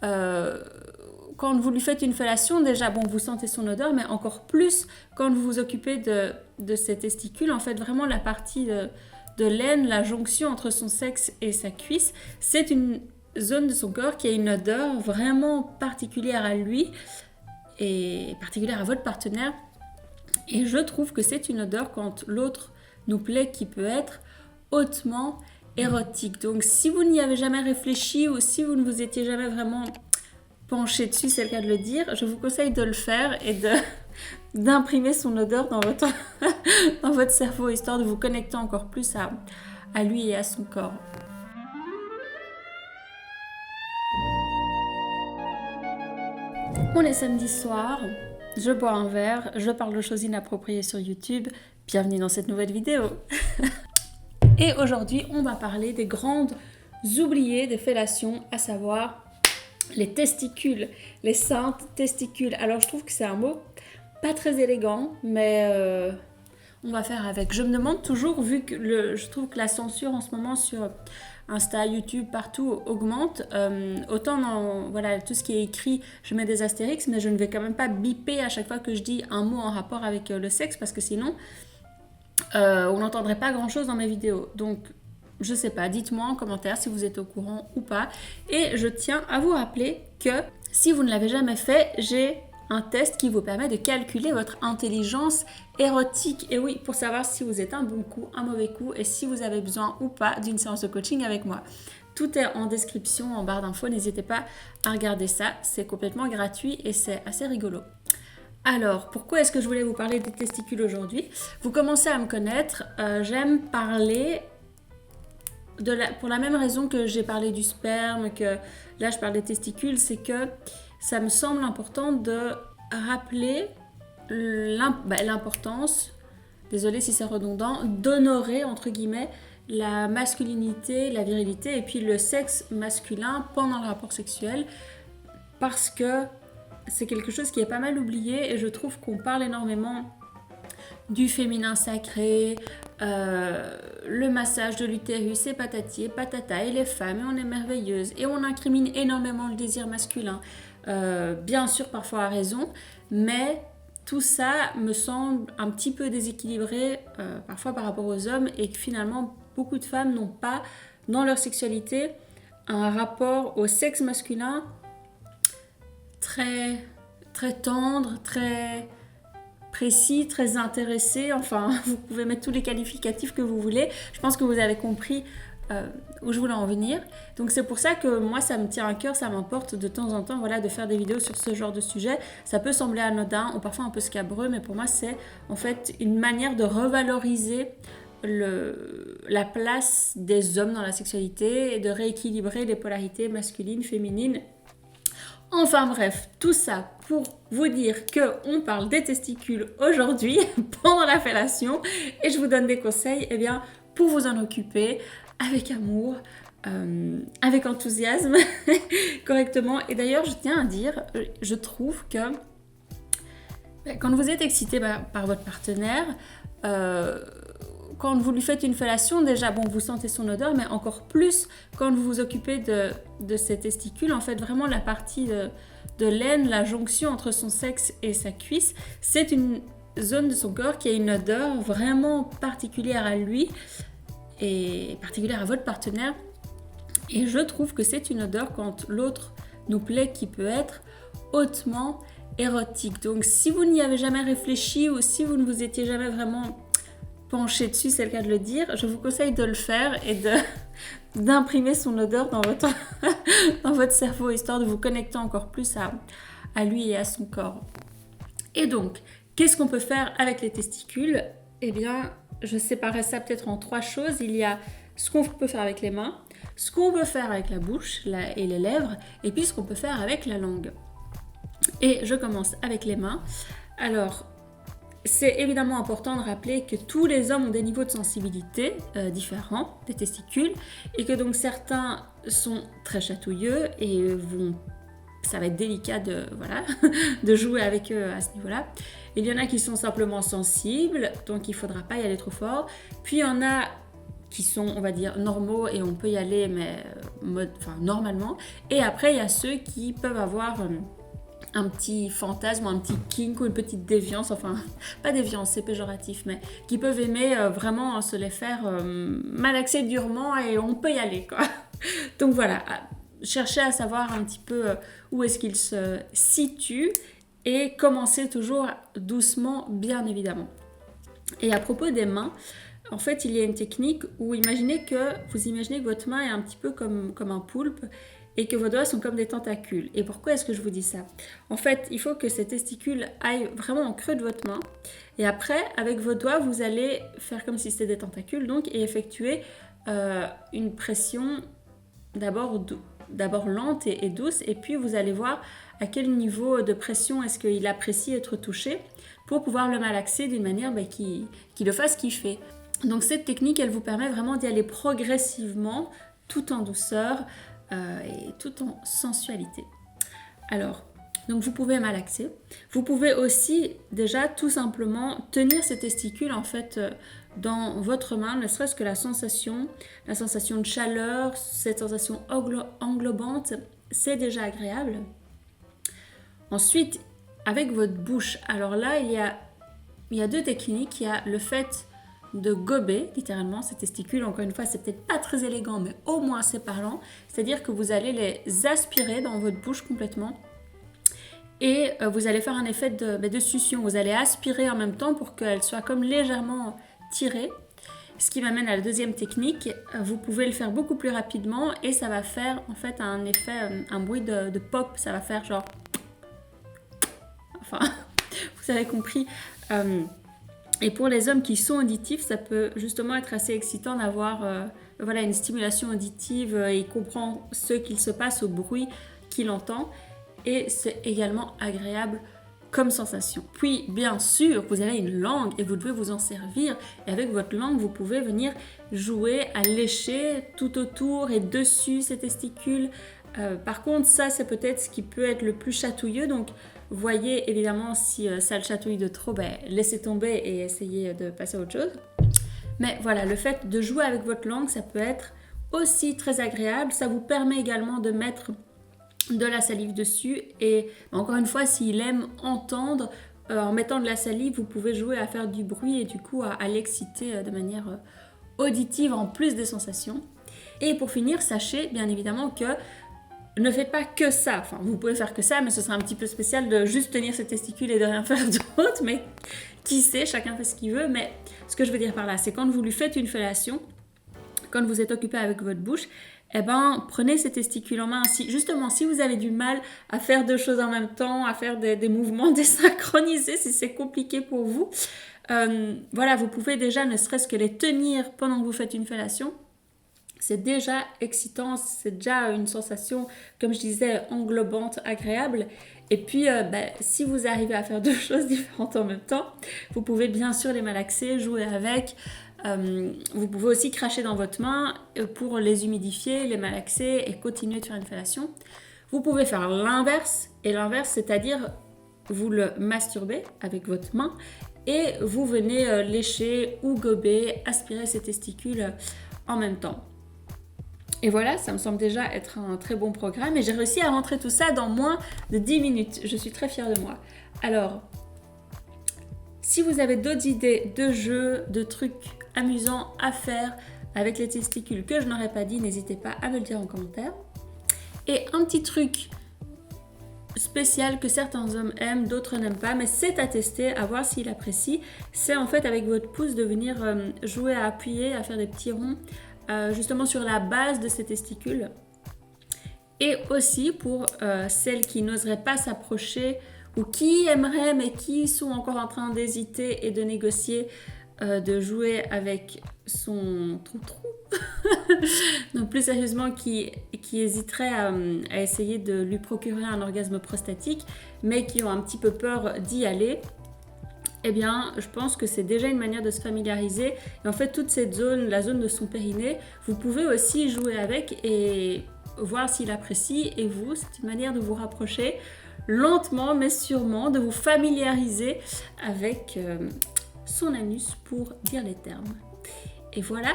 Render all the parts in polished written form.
quand vous lui faites une fellation, déjà, bon, vous sentez son odeur, mais encore plus quand vous vous occupez de ses testicules, en fait, vraiment la partie de l'aine, la jonction entre son sexe et sa cuisse, c'est une zone de son corps qui a une odeur vraiment particulière à lui et particulière à votre partenaire. Et je trouve que c'est une odeur, quand l'autre nous plaît, qui peut être hautement érotique. Donc, si vous n'y avez jamais réfléchi ou si vous ne vous étiez jamais vraiment penché dessus, c'est le cas de le dire, je vous conseille de le faire et d'imprimer son odeur dans votre cerveau, histoire de vous connecter encore plus à lui et à son corps. On est samedi soir, je bois un verre, je parle de choses inappropriées sur YouTube. Bienvenue dans cette nouvelle vidéo. Et aujourd'hui, on va parler des grandes oubliées des fellations, à savoir les testicules, les saintes testicules. Alors je trouve que c'est un mot pas très élégant, mais on va faire avec. Je me demande toujours, vu que je trouve que la censure en ce moment sur Insta, YouTube, partout augmente, autant dans voilà, tout ce qui est écrit, je mets des astérix, mais je ne vais quand même pas biper à chaque fois que je dis un mot en rapport avec le sexe, parce que sinon on n'entendrait pas grand chose dans mes vidéos. Donc je sais pas, dites-moi en commentaire si vous êtes au courant ou pas. Et je tiens à vous rappeler que si vous ne l'avez jamais fait, j'ai un test qui vous permet de calculer votre intelligence érotique. Et oui, pour savoir si vous êtes un bon coup, un mauvais coup, et si vous avez besoin ou pas d'une séance de coaching avec moi. Tout est en description, en barre d'infos, n'hésitez pas à regarder ça. C'est complètement gratuit et c'est assez rigolo. Alors, pourquoi est-ce que je voulais vous parler des testicules aujourd'hui? Vous commencez à me connaître, j'aime parler pour la même raison que j'ai parlé du sperme, que là je parle des testicules, c'est que ça me semble important de rappeler l'importance, désolée si c'est redondant, d'honorer entre guillemets la masculinité, la virilité et puis le sexe masculin pendant le rapport sexuel, parce que c'est quelque chose qui est pas mal oublié et je trouve qu'on parle énormément du féminin sacré, le massage de l'utérus et patati et patata et les femmes et on est merveilleuse et on incrimine énormément le désir masculin, bien sûr parfois à raison, mais tout ça me semble un petit peu déséquilibré parfois par rapport aux hommes et que finalement beaucoup de femmes n'ont pas dans leur sexualité un rapport au sexe masculin très, très tendre, très précis, très intéressé, enfin vous pouvez mettre tous les qualificatifs que vous voulez. Je pense que vous avez compris où je voulais en venir. Donc c'est pour ça que moi ça me tient à cœur, ça m'importe de temps en temps voilà, de faire des vidéos sur ce genre de sujet. Ça peut sembler anodin ou parfois un peu scabreux, mais pour moi c'est en fait une manière de revaloriser la place des hommes dans la sexualité et de rééquilibrer les polarités masculines, féminines. Enfin bref, tout ça pour vous dire qu'on parle des testicules aujourd'hui pendant la fellation et je vous donne des conseils pour vous en occuper avec amour, avec enthousiasme, correctement. Et d'ailleurs, je tiens à dire, je trouve que quand vous êtes excité par votre partenaire, quand vous lui faites une fellation, déjà, bon, vous sentez son odeur, mais encore plus quand vous vous occupez de ses testicules, en fait, vraiment la partie de l'aine, la jonction entre son sexe et sa cuisse, c'est une zone de son corps qui a une odeur vraiment particulière à lui et particulière à votre partenaire. Et je trouve que c'est une odeur, quand l'autre nous plaît, qui peut être hautement érotique. Donc, si vous n'y avez jamais réfléchi ou si vous ne vous étiez jamais vraiment penché dessus, c'est le cas de le dire, je vous conseille de le faire et d'imprimer son odeur dans votre cerveau, histoire de vous connecter encore plus à lui et à son corps. Et donc, qu'est-ce qu'on peut faire avec les testicules? Eh bien, je séparais ça peut-être en 3 choses. Il y a ce qu'on peut faire avec les mains, ce qu'on peut faire avec la bouche et les lèvres, et puis ce qu'on peut faire avec la langue. Et je commence avec les mains. Alors, c'est évidemment important de rappeler que tous les hommes ont des niveaux de sensibilité différents des testicules et que donc certains sont très chatouilleux et ça va être délicat de jouer avec eux à ce niveau-là. Il y en a qui sont simplement sensibles, donc il ne faudra pas y aller trop fort. Puis il y en a qui sont, on va dire, normaux et on peut y aller, mais normalement. Et après, il y a ceux qui peuvent avoir un petit fantasme, un petit kink ou une petite déviance, enfin, pas déviance, c'est péjoratif, mais qui peuvent aimer vraiment se les faire malaxer durement et on peut y aller, quoi. Donc voilà, cherchez à savoir un petit peu où est-ce qu'ils se situent et commencez toujours doucement, bien évidemment. Et à propos des mains, en fait, il y a une technique où vous imaginez que votre main est un petit peu comme un poulpe et que vos doigts sont comme des tentacules. Et pourquoi est-ce que je vous dis ça? En fait, il faut que ces testicules aillent vraiment au creux de votre main. Et après, avec vos doigts, vous allez faire comme si c'était des tentacules, donc, et effectuer une pression d'abord lente et douce. Et puis, vous allez voir à quel niveau de pression est-ce qu'il apprécie être touché pour pouvoir le malaxer d'une manière qui le fasse kiffer. Donc, cette technique, elle vous permet vraiment d'y aller progressivement, tout en douceur, et tout en sensualité. Alors, donc vous pouvez malaxer. Vous pouvez aussi déjà tout simplement tenir ces testicules en fait dans votre main, ne serait-ce que la sensation de chaleur, cette sensation englobante, c'est déjà agréable. Ensuite, avec votre bouche, alors là il y a deux techniques. Il y a le fait de gober littéralement ces testicules. Encore une fois, c'est peut-être pas très élégant, mais au moins c'est parlant. C'est-à-dire que vous allez les aspirer dans votre bouche complètement et vous allez faire un effet de succion. Vous allez aspirer en même temps pour qu'elles soient comme légèrement tirées. Ce qui m'amène à la deuxième technique. Vous pouvez le faire beaucoup plus rapidement et ça va faire en fait un effet, un bruit de pop. Ça va faire genre... Enfin, vous avez compris. Et pour les hommes qui sont auditifs, ça peut justement être assez excitant d'avoir une stimulation auditive et il comprend ce qu'il se passe au bruit qu'il entend. Et c'est également agréable comme sensation. Puis, bien sûr, vous avez une langue et vous devez vous en servir. Et avec votre langue, vous pouvez venir jouer à lécher tout autour et dessus ces testicules. Par contre, ça, c'est peut-être ce qui peut être le plus chatouilleux. Donc, voyez évidemment si ça le chatouille de trop, laissez tomber et essayez de passer à autre chose. Mais voilà, le fait de jouer avec votre langue, ça peut être aussi très agréable. Ça vous permet également de mettre de la salive dessus. Et encore une fois, s'il aime entendre, en mettant de la salive, vous pouvez jouer à faire du bruit et du coup à l'exciter de manière auditive en plus des sensations. Et pour finir, sachez bien évidemment que ne faites pas que ça. Enfin, vous pouvez faire que ça, mais ce sera un petit peu spécial de juste tenir ses testicules et de rien faire d'autre. Mais qui sait, chacun fait ce qu'il veut. Mais ce que je veux dire par là, c'est quand vous lui faites une fellation, quand vous êtes occupé avec votre bouche, prenez ces testicules en main. Si vous avez du mal à faire deux choses en même temps, à faire des mouvements désynchronisés, si c'est compliqué pour vous, vous pouvez déjà ne serait-ce que les tenir pendant que vous faites une fellation. C'est déjà excitant, c'est déjà une sensation, comme je disais, englobante, agréable. Et puis, si vous arrivez à faire deux choses différentes en même temps, vous pouvez bien sûr les malaxer, jouer avec. Vous pouvez aussi cracher dans votre main pour les humidifier, les malaxer et continuer de faire une fellation. Vous pouvez faire l'inverse, c'est-à-dire vous le masturbez avec votre main et vous venez lécher ou gober, aspirer ces testicules en même temps. Et voilà, ça me semble déjà être un très bon programme et j'ai réussi à rentrer tout ça dans moins de 10 minutes. Je suis très fière de moi. Alors, si vous avez d'autres idées de jeux, de trucs amusants à faire avec les testicules que je n'aurais pas dit, n'hésitez pas à me le dire en commentaire. Et un petit truc spécial que certains hommes aiment, d'autres n'aiment pas, mais c'est à tester, à voir s'ils apprécient. C'est en fait avec votre pouce de venir jouer à appuyer, à faire des petits ronds justement sur la base de ces testicules. Et aussi pour celles qui n'oseraient pas s'approcher ou qui aimeraient mais qui sont encore en train d'hésiter et de négocier de jouer avec son trou-trou. Donc plus sérieusement, qui hésiteraient à essayer de lui procurer un orgasme prostatique, mais qui ont un petit peu peur d'y aller. Eh bien, je pense que c'est déjà une manière de se familiariser. Et en fait, toute cette zone, la zone de son périnée, vous pouvez aussi jouer avec et voir s'il apprécie. Et vous, c'est une manière de vous rapprocher lentement, mais sûrement, de vous familiariser avec son anus, pour dire les termes. Et voilà,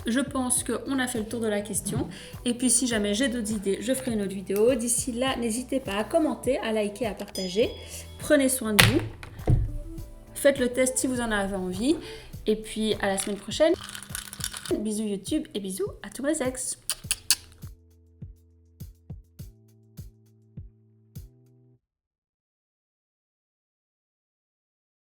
Je pense qu'on a fait le tour de la question. Et puis si jamais j'ai d'autres idées, je ferai une autre vidéo. D'ici là, n'hésitez pas à commenter, à liker, à partager. Prenez soin de vous. Faites le test si vous en avez envie. Et puis à la semaine prochaine. Bisous YouTube et bisous à tous mes ex.